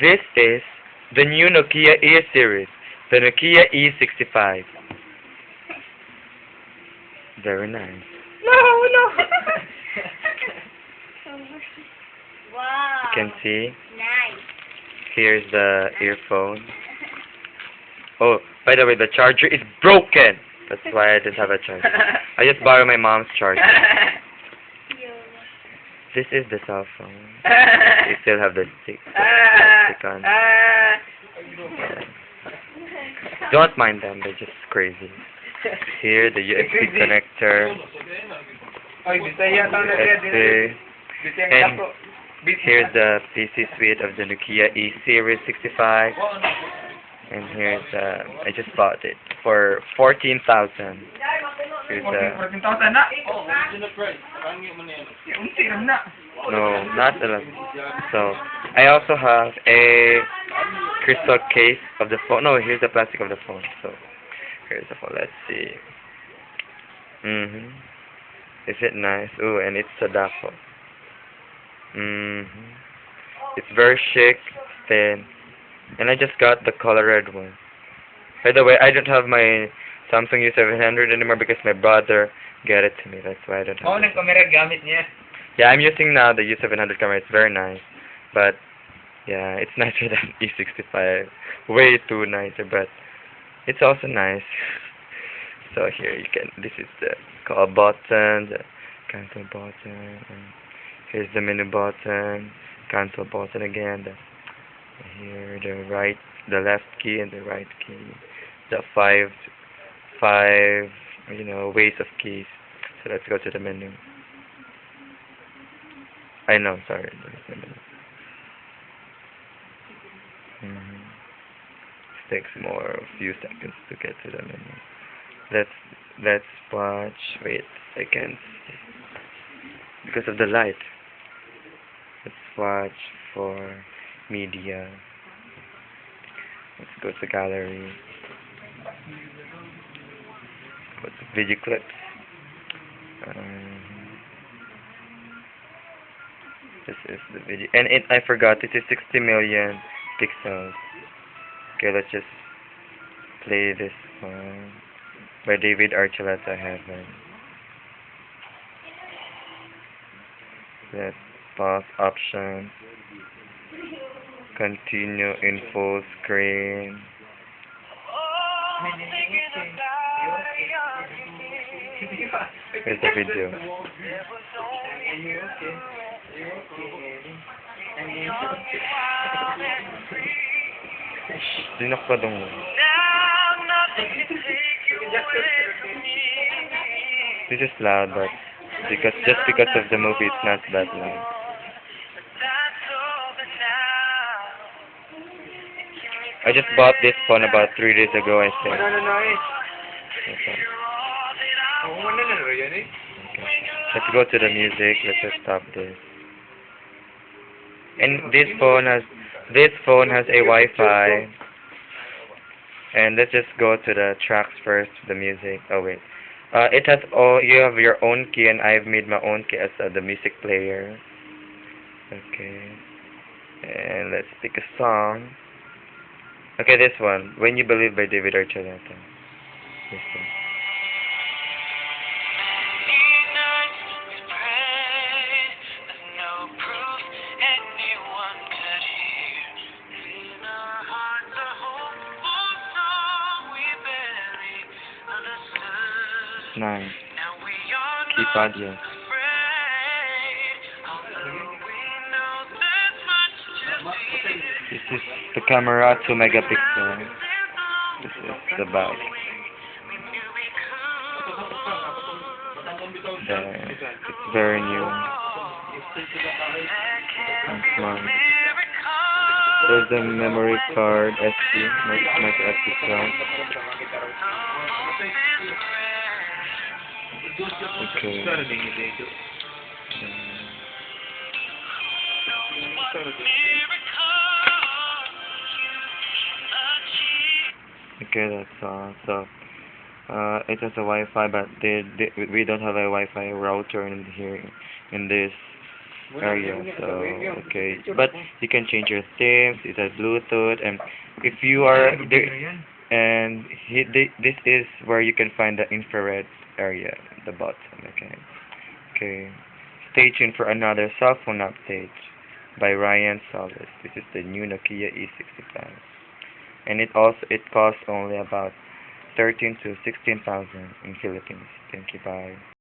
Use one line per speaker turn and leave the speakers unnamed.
This is the new Nokia E series, the Nokia E65. Very nice.
No, no.
Wow.
You can see,
Nice.
here's the earphone. Oh, by the way, the charger is broken. That's why I didn't have a charger. I just borrowed my mom's charger. This is the cell phone. You still have the stick on. Don't mind them, they're just crazy. Here, the USB connector.
Oy, Bisaya tao na
USB.
Bisaya
And
dako.
here's the PC suite of the Nokia E Series 65. And here's I just bought it for 14,000. Here's
14,000 na. Ya, unti ram na.
no, not 11. So I also have a crystal case of the phone. No, here's the plastic of the phone. So here's the phone. Let's see. Is it nice? Ooh, and it's Sadako. It's very chic, thin. And I just got the color red one. By the way, I don't have my Samsung U700 anymore because my brother got it to me. That's why I don't
Mao
have it.
nang kamera gamit niya.
Yeah, I'm using now the U700 camera. It's very nice. But, yeah, it's nicer than E65. Way too nicer, but it's also nice. So here you can, this is the call button, the cancel button, and here's the menu button, cancel button again, here the left key and the right key, the five, ways of keys. So let's go to the menu. I know, sorry, there's the menu. Takes more a few seconds to get to the menu. Let's watch. Wait a second, because of the light. Let's watch for media. Let's go to gallery. Go to video clips. This is the video, and I forgot. This is 60 million pixels. Okay, let's just play this one by David Archuleta Heaven. Let's pause option. Continue in full screen. Here's the video. Dinak pa dong. This is loud, but just because of the movie, it's not that loud. I just bought this phone about 3 days ago, I think.
Ano na eh.
Okay.
Oh, ano na yan eh.
Let's go to the music. Let's just stop this. And this phone has a Wi-Fi. And let's just go to the tracks first, the music. Oh wait, it has you have your own key, and I've made my own key as the music player. Okay, and let's pick a song. Okay, this one, "When You Believe" by David Archuleta. This one. Nice. Keypad, yes. This is the camera, 2 megapixel. This is the back. There. It's very new. And smart. There's the memory card, SD, micro SD card. Okay. Okay, that's all. So, it has a Wi-Fi, but we don't have a Wi-Fi router in here, in this area. So okay, but you can change your themes. It has Bluetooth, and if you are there, and this is where you can find the infrared area, the bottom. Okay, okay. Stay tuned for another cell phone update by Ryan Solis. This is the new Nokia E65, and it costs only about 13 to 16,000 in Philippines. Thank you. Bye.